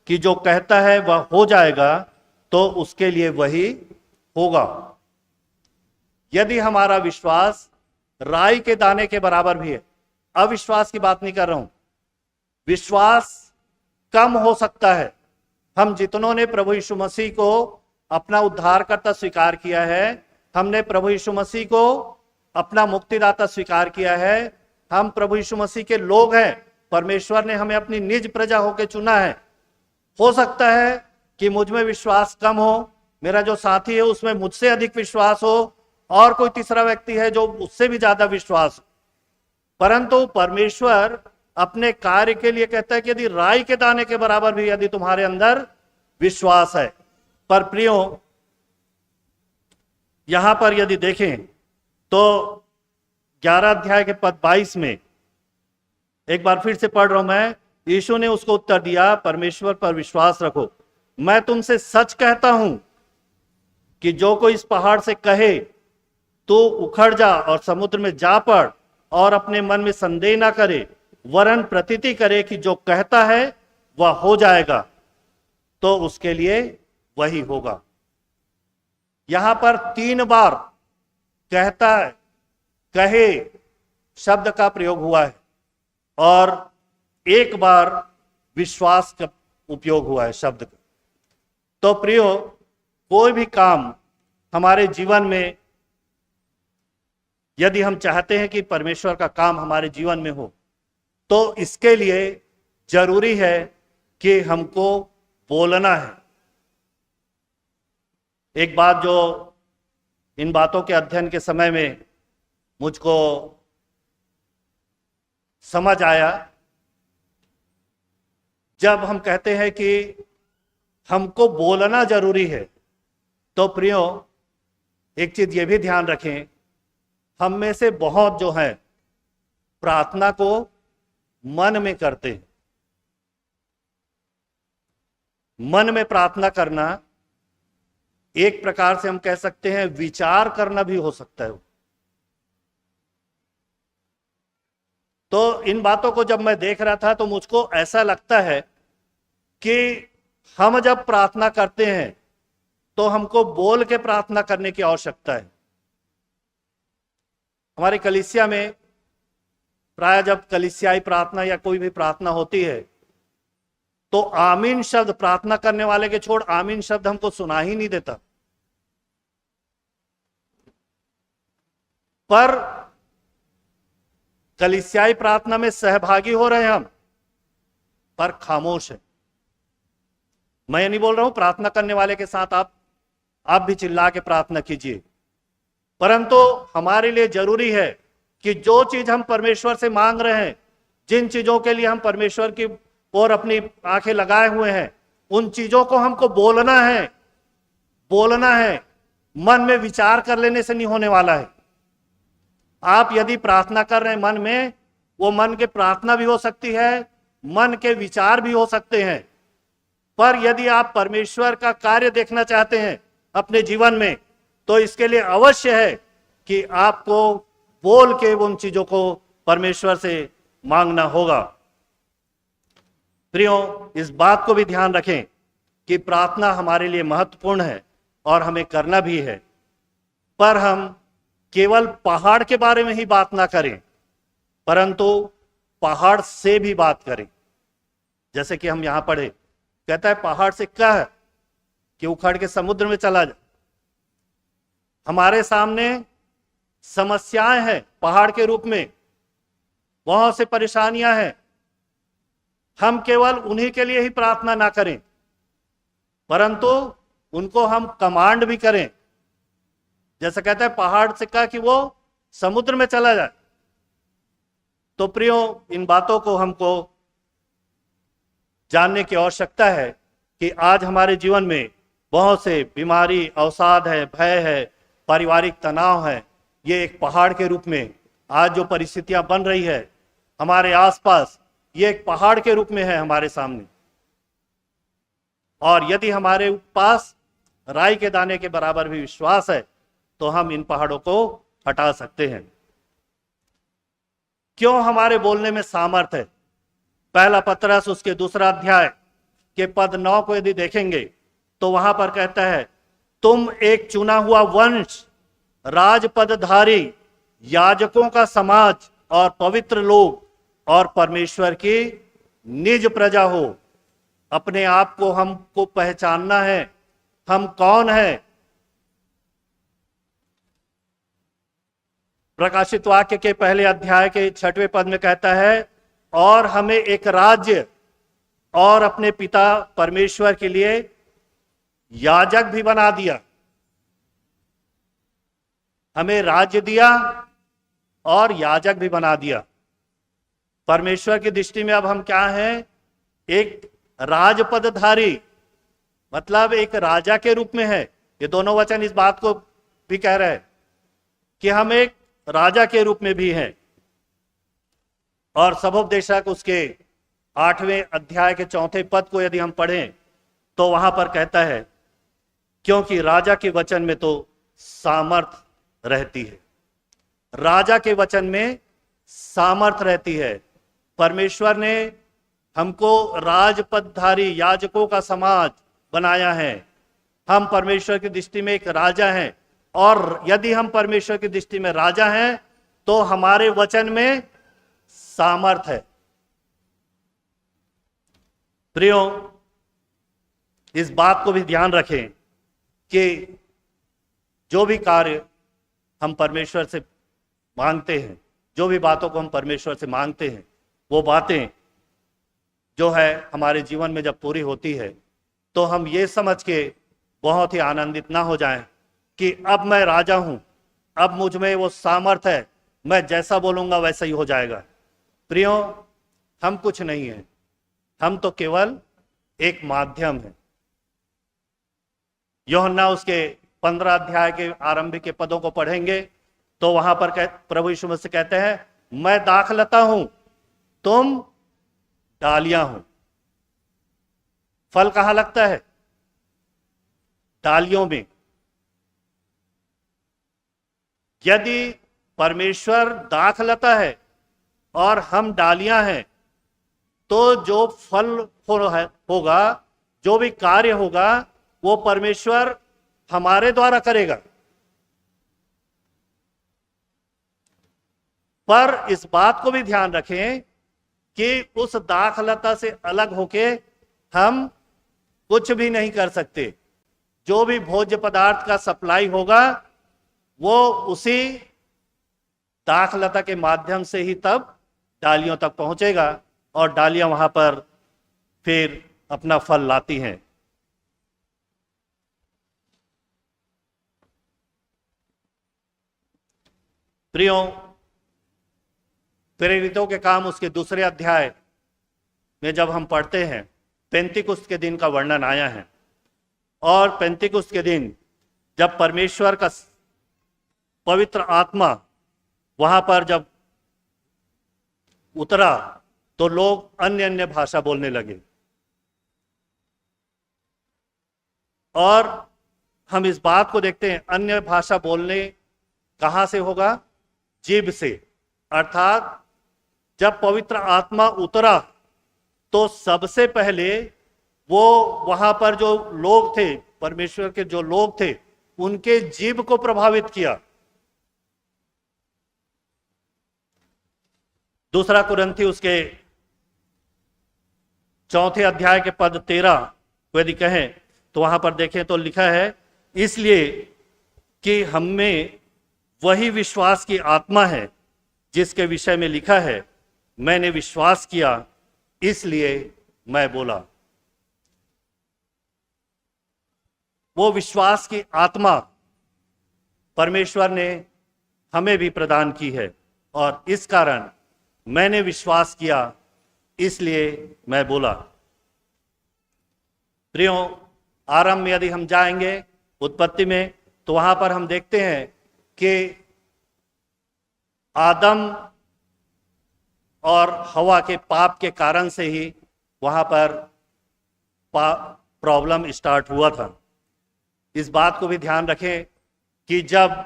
कि जो कहता है वह हो जाएगा, तो उसके लिए वही होगा। यदि हमारा विश्वास राई के दाने के बराबर भी है, अविश्वास की बात नहीं कर रहा हूं, विश्वास कम हो सकता है। हम जितनों ने प्रभु यीशु मसीह को अपना उद्धारकर्ता स्वीकार किया है, हमने प्रभु यीशु मसीह को अपना मुक्तिदाता स्वीकार किया है, हम प्रभु यीशु मसीह के लोग हैं, परमेश्वर ने हमें अपनी निज प्रजा होकर चुना है। हो सकता है कि मुझ में विश्वास कम हो, मेरा जो साथी है उसमें मुझसे अधिक विश्वास हो, और कोई तीसरा व्यक्ति है जो उससे भी ज्यादा विश्वास हो, परंतु परमेश्वर अपने कार्य के लिए कहता है कि यदि राई के दाने के बराबर भी यदि तुम्हारे अंदर विश्वास है। पर प्रियो, यहां पर यदि देखें तो 11 अध्याय के पद 22 में, एक बार फिर से पढ़ रहा हूं मैं, यीशु ने उसको उत्तर दिया, परमेश्वर पर विश्वास रखो, मैं तुमसे सच कहता हूं कि जो कोई इस पहाड़ से कहे तो उखड़ जा और समुद्र में जा पड़, और अपने मन में संदेह ना करे, वरन प्रतीति करे कि जो कहता है वह हो जाएगा, तो उसके लिए वही होगा। यहां पर 3 बार कहता है, कहे शब्द का प्रयोग हुआ है, और 1 बार विश्वास का उपयोग हुआ है शब्द का। तो प्रियो, कोई भी काम हमारे जीवन में यदि हम चाहते हैं कि परमेश्वर का काम हमारे जीवन में हो, तो इसके लिए जरूरी है कि हमको बोलना है। एक बात जो इन बातों के अध्ययन के समय में मुझको समझ आया, जब हम कहते हैं कि हमको बोलना जरूरी है, तो प्रियो एक चीज ये भी ध्यान रखें, हम में से बहुत जो है प्रार्थना को मन में करते हैं। मन में प्रार्थना करना एक प्रकार से हम कह सकते हैं विचार करना भी हो सकता है। तो इन बातों को जब मैं देख रहा था तो मुझको ऐसा लगता है कि हम जब प्रार्थना करते हैं तो हमको बोल के प्रार्थना करने की आवश्यकता है। हमारी कलीसिया में प्राय जब कलीसियाई प्रार्थना या कोई भी प्रार्थना होती है तो आमीन शब्द प्रार्थना करने वाले के छोड़ आमीन शब्द हमको सुना ही नहीं देता, पर कलीसियाई प्रार्थना में सहभागी हो रहे हैं हम, पर खामोश है। मैं ये नहीं बोल रहा हूं प्रार्थना करने वाले के साथ आप भी चिल्ला के प्रार्थना कीजिए, परंतु हमारे लिए जरूरी है कि जो चीज हम परमेश्वर से मांग रहे हैं, जिन चीजों के लिए हम परमेश्वर की ओर अपनी आंखें लगाए हुए हैं, उन चीजों को हमको बोलना है। बोलना है, मन में विचार कर लेने से नहीं होने वाला है। आप यदि प्रार्थना कर रहे हैं मन में, वो मन के प्रार्थना भी हो सकती है, मन के विचार भी हो सकते हैं, पर यदि आप परमेश्वर का कार्य देखना चाहते हैं अपने जीवन में, तो इसके लिए अवश्य है कि आपको बोल के उन चीजों को परमेश्वर से मांगना होगा। प्रियो, इस बात को भी ध्यान रखें कि प्रार्थना हमारे लिए महत्वपूर्ण है और हमें करना भी है, पर हम केवल पहाड़ के बारे में ही बात ना करें, परंतु पहाड़ से भी बात करें। जैसे कि हम यहां पढ़े, कहता है पहाड़ से कह कि उखड़ के समुद्र में चला जा। हमारे सामने समस्याएं हैं पहाड़ के रूप में, बहुत से परेशानियां हैं। हम केवल उन्हीं के लिए ही प्रार्थना ना करें, परंतु उनको हम कमांड भी करें। जैसे कहता है पहाड़ से कहा कि वो समुद्र में चला जाए। तो प्रियो, इन बातों को हमको जानने की आवश्यकता है कि आज हमारे जीवन में बहुत से बीमारी, अवसाद है, भय है, पारिवारिक तनाव है, ये एक पहाड़ के रूप में आज जो परिस्थितियां बन रही है हमारे आसपास, ये एक पहाड़ के रूप में है हमारे सामने, और यदि हमारे पास राई के दाने के बराबर भी विश्वास है तो हम इन पहाड़ों को हटा सकते हैं। क्यों हमारे बोलने में सामर्थ है? पहला पतरस उसके 2 अध्याय के पद 9 को यदि देखेंगे तो वहां पर कहता है, तुम एक चुना हुआ वंश, राजपदधारी, याजकों का समाज और पवित्र लोग और परमेश्वर की निज प्रजा हो। अपने आप को हमको पहचानना है, हम कौन है। प्रकाशित वाक्य के पहले अध्याय के 6वें पद में कहता है, और हमें एक राज्य और अपने पिता परमेश्वर के लिए याजक भी बना दिया। हमें राज्य दिया और याजक भी बना दिया। परमेश्वर की दृष्टि में अब हम क्या हैं? एक राजपदधारी, मतलब एक राजा के रूप में है। ये दोनों वचन इस बात को भी कह रहे हैं कि हम एक राजा के रूप में भी हैं। और सभोपदेशक उसके 8वें अध्याय के 4 पद को यदि हम पढ़ें तो वहां पर कहता है, क्योंकि राजा के वचन में तो सामर्थ रहती है। राजा के वचन में सामर्थ रहती है। परमेश्वर ने हमको राजपदधारी, याजकों का समाज बनाया है। हम परमेश्वर की दृष्टि में एक राजा हैं, और यदि हम परमेश्वर की दृष्टि में राजा हैं तो हमारे वचन में सामर्थ है। प्रियो, इस बात को भी ध्यान रखें कि जो भी कार्य हम परमेश्वर से मांगते हैं, जो भी बातों को हम परमेश्वर से मांगते हैं, वो बातें जो है हमारे जीवन में जब पूरी होती है तो हम ये समझ के बहुत ही आनंदित ना हो जाएं कि अब मैं राजा हूं, अब मुझ में वो सामर्थ है, मैं जैसा बोलूंगा वैसा ही हो जाएगा। प्रियो, हम कुछ नहीं है, हम तो केवल एक माध्यम है। यूहन्ना उसके 15 अध्याय के आरंभिक के पदों को पढ़ेंगे तो वहां पर प्रभु यीशु मसीह कहते हैं, मैं दाखलता हूं, तुम डालियां हो। फल कहां लगता है? डालियों में। यदि परमेश्वर दाखलता है और हम डालियां हैं तो जो फल होगा, जो भी कार्य होगा, वो परमेश्वर हमारे द्वारा करेगा। पर इस बात को भी ध्यान रखें कि उस दाखलता से अलग होके हम कुछ भी नहीं कर सकते। जो भी भोज्य पदार्थ का सप्लाई होगा वो उसी दाखलता के माध्यम से ही तब डालियों तक पहुंचेगा, और डालियां वहां पर फिर अपना फल लाती हैं। प्रियो, प्रेरितों के काम उसके 2 अध्याय में जब हम पढ़ते हैं, पेंतीकुस्त के दिन का वर्णन आया है। और पेंतीकुस्त के दिन जब परमेश्वर का पवित्र आत्मा वहां पर जब उतरा तो लोग अन्य अन्य भाषा बोलने लगे। और हम इस बात को देखते हैं, अन्य भाषा बोलने कहां से होगा? जीभ से। अर्थात जब पवित्र आत्मा उतरा तो सबसे पहले वो वहां पर जो लोग थे, परमेश्वर के जो लोग थे, उनके जीभ को प्रभावित किया। 2 कुरिन्थी उसके 4 अध्याय के पद 13 को यदि कहें तो वहां पर देखें तो लिखा है, इसलिए कि हम में वही विश्वास की आत्मा है जिसके विषय में लिखा है, मैंने विश्वास किया इसलिए मैं बोला। वो विश्वास की आत्मा परमेश्वर ने हमें भी प्रदान की है, और इस कारण मैंने विश्वास किया इसलिए मैं बोला। प्रियो, आरंभ में यदि हम जाएंगे उत्पत्ति में तो वहां पर हम देखते हैं कि आदम और हवा के पाप के कारण से ही वहां पर प्रॉब्लम स्टार्ट हुआ था। इस बात को भी ध्यान रखें कि जब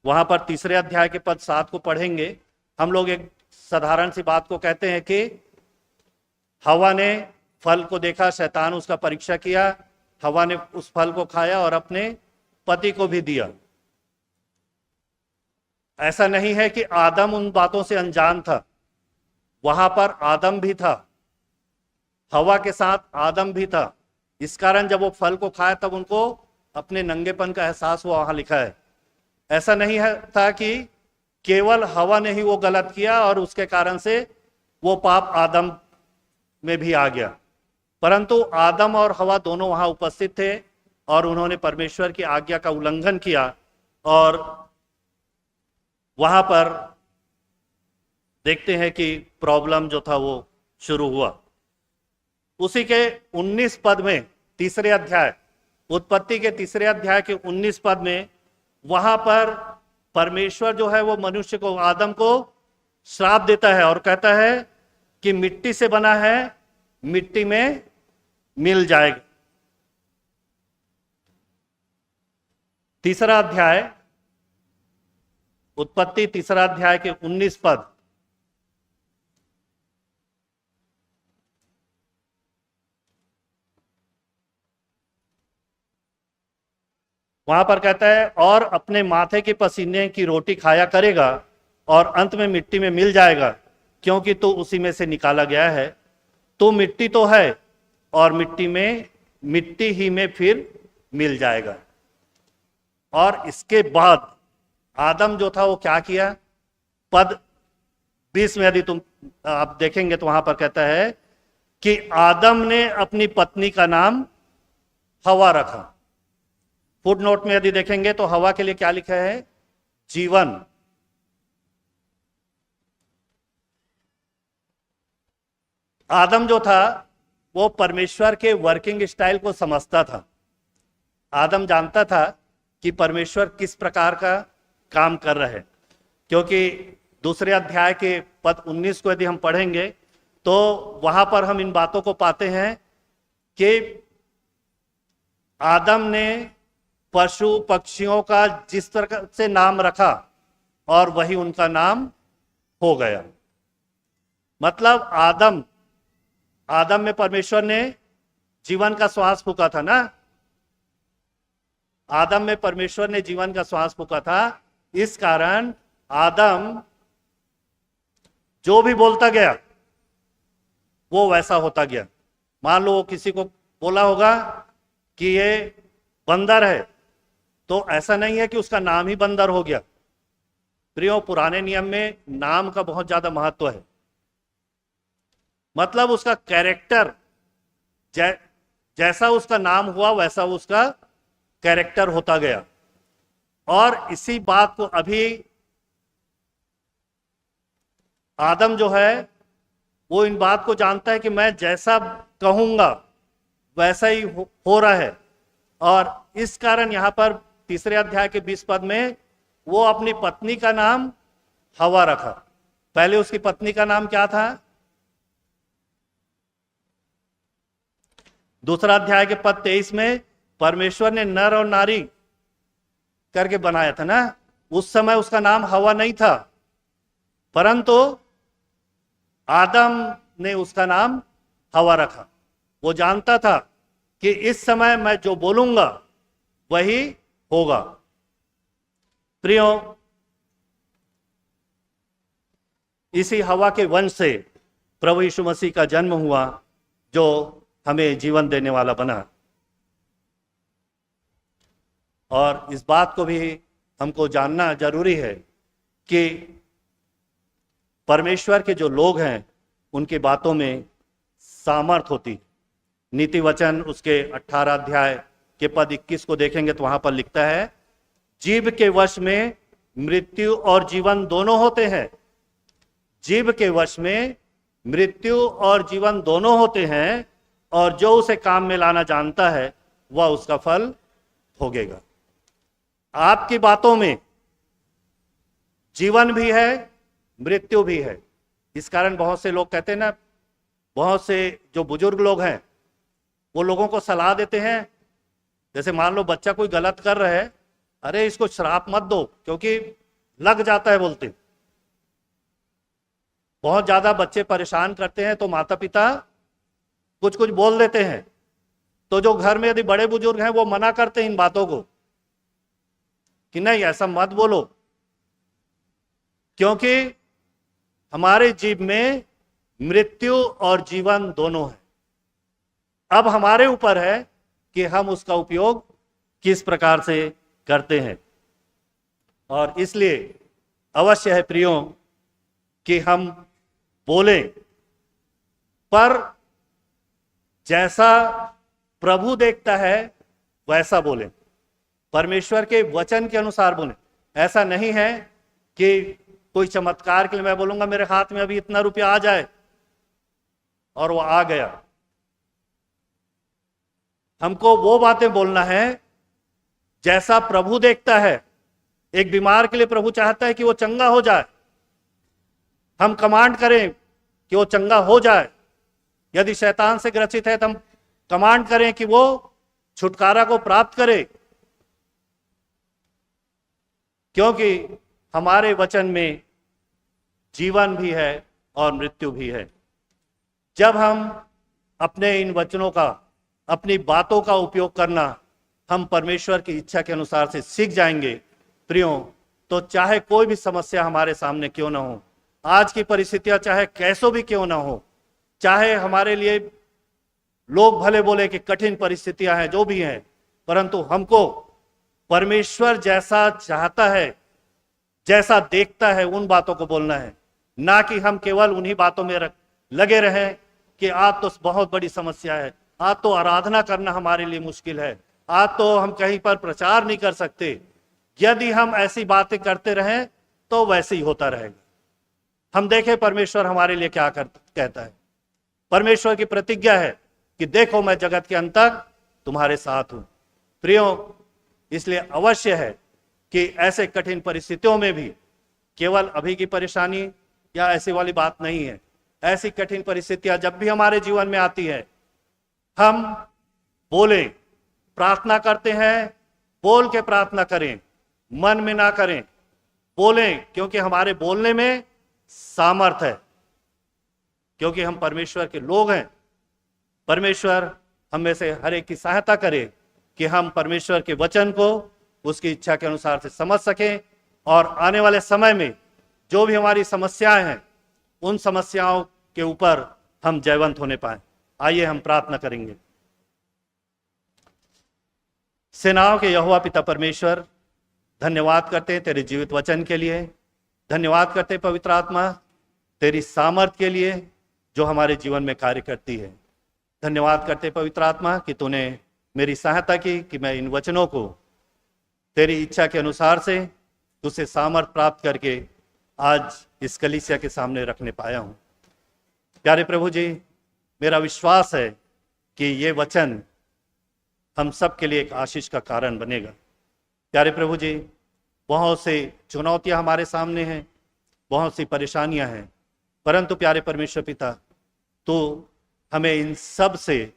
वहां पर तीसरे अध्याय के पद 7 को पढ़ेंगे, हम लोग एक साधारण सी बात को कहते हैं कि हवा ने फल को देखा, शैतान उसका परीक्षा किया, हवा ने उस फल को खाया और अपने पति को भी दिया। ऐसा नहीं है कि आदम उन बातों से अनजान था, वहां पर आदम भी था, हवा के साथ आदम भी था। इस कारण जब वो फल को खाया तब उनको अपने नंगेपन का एहसास हुआ, वहां लिखा है। ऐसा नहीं है था कि केवल हवा ने ही वो गलत किया और उसके कारण से वो पाप आदम में भी आ गया, परंतु आदम और हवा दोनों वहां उपस्थित थे और उन्होंने परमेश्वर की आज्ञा का उल्लंघन किया और वहां पर देखते हैं कि प्रॉब्लम जो था वो शुरू हुआ। उसी के 19 पद में, तीसरे अध्याय, उत्पत्ति के तीसरे अध्याय के 19 पद में, वहां पर परमेश्वर जो है वो मनुष्य को, आदम को श्राप देता है और कहता है कि मिट्टी से बना है, मिट्टी में मिल जाएगा। तीसरा अध्याय, उत्पत्ति तीसरा अध्याय के 19 पद, वहां पर कहता है, और अपने माथे के पसीने की रोटी खाया करेगा और अंत में मिट्टी में मिल जाएगा, क्योंकि तू उसी में से निकाला गया है। तू मिट्टी तो है और मिट्टी ही में फिर मिल जाएगा। और इसके बाद आदम जो था वो क्या किया? पद 20 में यदि तुम आप देखेंगे तो वहां पर कहता है कि आदम ने अपनी पत्नी का नाम हवा रखा। फुट नोट में यदि देखेंगे तो हवा के लिए क्या लिखा है? जीवन। आदम जो था वो परमेश्वर के वर्किंग स्टाइल को समझता था। आदम जानता था कि परमेश्वर किस प्रकार का काम कर रहे हैं, क्योंकि दूसरे अध्याय के पद 19 को यदि हम पढ़ेंगे तो वहां पर हम इन बातों को पाते हैं कि आदम ने पशु पक्षियों का जिस तरह से नाम रखा और वही उनका नाम हो गया। मतलब आदम में परमेश्वर ने जीवन का श्वास फूका था ना, आदम में परमेश्वर ने जीवन का श्वास फूका था। इस कारण आदम जो भी बोलता गया वो वैसा होता गया। मान लो किसी को बोला होगा कि ये बंदर है, तो ऐसा नहीं है कि उसका नाम ही बंदर हो गया। प्रियो, पुराने नियम में नाम का बहुत ज्यादा महत्व है। मतलब उसका कैरेक्टर, जैसा उसका नाम हुआ वैसा उसका कैरेक्टर होता गया। और इसी बात को अभी आदम जो है वो इन बात को जानता है कि मैं जैसा कहूंगा वैसा ही हो रहा है। और इस कारण यहां पर तीसरे अध्याय के 20 पद में वो अपनी पत्नी का नाम हवा रखा। पहले उसकी पत्नी का नाम क्या था? दूसरा अध्याय के पद 23 में परमेश्वर ने नर और नारी करके बनाया था ना, उस समय उसका नाम हवा नहीं था, परंतु आदम ने उसका नाम हवा रखा। वो जानता था कि इस समय मैं जो बोलूंगा वही होगा। प्रियो, इसी हवा के वंश से प्रभु यीशु मसीह का जन्म हुआ, जो हमें जीवन देने वाला बना। और इस बात को भी हमको जानना जरूरी है कि परमेश्वर के जो लोग हैं उनकी बातों में सामर्थ होती। नीति वचन उसके 18 अध्याय के पद 21 को देखेंगे तो वहां पर लिखता है, जीव के वश में मृत्यु और जीवन दोनों होते हैं। जीव के वश में मृत्यु और जीवन दोनों होते हैं, और जो उसे काम में लाना जानता है वह उसका फल भोगेगा। आपकी बातों में जीवन भी है, मृत्यु भी है। इस कारण बहुत से लोग कहते हैं ना, बहुत से जो बुजुर्ग लोग हैं वो लोगों को सलाह देते हैं, जैसे मान लो बच्चा कोई गलत कर रहा है, अरे इसको श्राप मत दो क्योंकि लग जाता है बोलते। बहुत ज्यादा बच्चे परेशान करते हैं तो माता पिता कुछ कुछ बोल देते हैं, तो जो घर में यदि बड़े बुजुर्ग हैं वो मना करते हैं इन बातों को कि नहीं ऐसा मत बोलो, क्योंकि हमारे जीव में मृत्यु और जीवन दोनों है। अब हमारे ऊपर है कि हम उसका उपयोग किस प्रकार से करते हैं। और इसलिए अवश्य है प्रियो कि हम बोलें, पर जैसा प्रभु देखता है वैसा बोलें, परमेश्वर के वचन के अनुसार बोलें। ऐसा नहीं है कि कोई चमत्कार के लिए मैं बोलूंगा मेरे हाथ में अभी इतना रुपया आ जाए और वो आ गया। हमको वो बातें बोलना है जैसा प्रभु देखता है। एक बीमार के लिए प्रभु चाहता है कि वो चंगा हो जाए, हम कमांड करें कि वो चंगा हो जाए। यदि शैतान से ग्रसित है तो हम कमांड करें कि वो छुटकारा को प्राप्त करे, क्योंकि हमारे वचन में जीवन भी है और मृत्यु भी है। जब हम अपने इन वचनों का, अपनी बातों का उपयोग करना हम परमेश्वर की इच्छा के अनुसार से सीख जाएंगे प्रियो, तो चाहे कोई भी समस्या हमारे सामने क्यों ना हो, आज की परिस्थितियां चाहे कैसो भी क्यों ना हो, चाहे हमारे लिए लोग भले बोले कि कठिन परिस्थितियां हैं, जो भी हैं, परंतु हमको परमेश्वर जैसा चाहता है, जैसा देखता है, उन बातों को बोलना है, ना कि हम केवल उन्हीं बातों में लगे रहें कि आज तो बहुत बड़ी समस्या है, आज तो आराधना करना हमारे लिए मुश्किल है, आज तो हम कहीं पर प्रचार नहीं कर सकते। यदि हम ऐसी बातें करते रहें तो वैसे ही होता रहेगा। हम देखें परमेश्वर हमारे लिए क्या कहता है। परमेश्वर की प्रतिज्ञा है कि देखो मैं जगत के अंत तक तुम्हारे साथ हूं। प्रियो, इसलिए अवश्य है कि ऐसे कठिन परिस्थितियों में भी केवल अभी की परेशानी या ऐसी वाली बात नहीं है। ऐसी कठिन परिस्थितियां जब भी हमारे जीवन में आती है, हम बोलें, प्रार्थना करते हैं, बोल के प्रार्थना करें, मन में ना करें, बोलें, क्योंकि हमारे बोलने में सामर्थ्य है, क्योंकि हम परमेश्वर के लोग हैं। परमेश्वर हम में से हर एक की सहायता करे कि हम परमेश्वर के वचन को उसकी इच्छा के अनुसार से समझ सकें और आने वाले समय में जो भी हमारी समस्याएं हैं, उन समस्याओं के ऊपर हम जयवंत होने पाए। आइए हम प्रार्थना करेंगे। सेनाओं के यहोवा पिता परमेश्वर, धन्यवाद करते हैं तेरे जीवित वचन के लिए, धन्यवाद करते हैं पवित्र आत्मा तेरी सामर्थ के लिए जो हमारे जीवन में कार्य करती है। धन्यवाद करते हैं पवित्र आत्मा कि तूने मेरी सहायता की कि मैं इन वचनों को तेरी इच्छा के अनुसार से तुझसे सामर्थ प्राप्त करके आज इस कलीसिया के सामने रखने पाया हूं। प्यारे प्रभु जी, मेरा विश्वास है कि ये वचन हम सब के लिए एक आशीष का कारण बनेगा। प्यारे प्रभु जी, बहुत से चुनौतियां हमारे सामने हैं, बहुत सी परेशानियां हैं, परंतु प्यारे परमेश्वर पिता, तो हमें इन सब से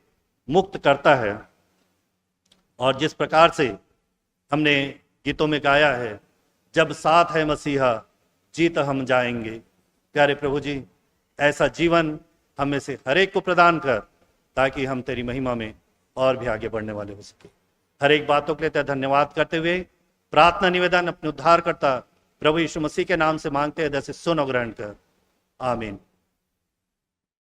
मुक्त करता है। और जिस प्रकार से हमने गीतों में गाया है, जब साथ है मसीहा जीत हम जाएंगे, प्यारे प्रभु जी, ऐसा जीवन हम में से हर एक को प्रदान कर, ताकि हम तेरी महिमा में और भी आगे बढ़ने वाले हो सके। हर एक बातों के लिए धन्यवाद करते हुए प्रार्थना निवेदन अपने उद्धारकर्ता प्रभु यीशु मसीह के नाम से मांगते हैं, जैसे सुन और ग्रहण कर। आमीन।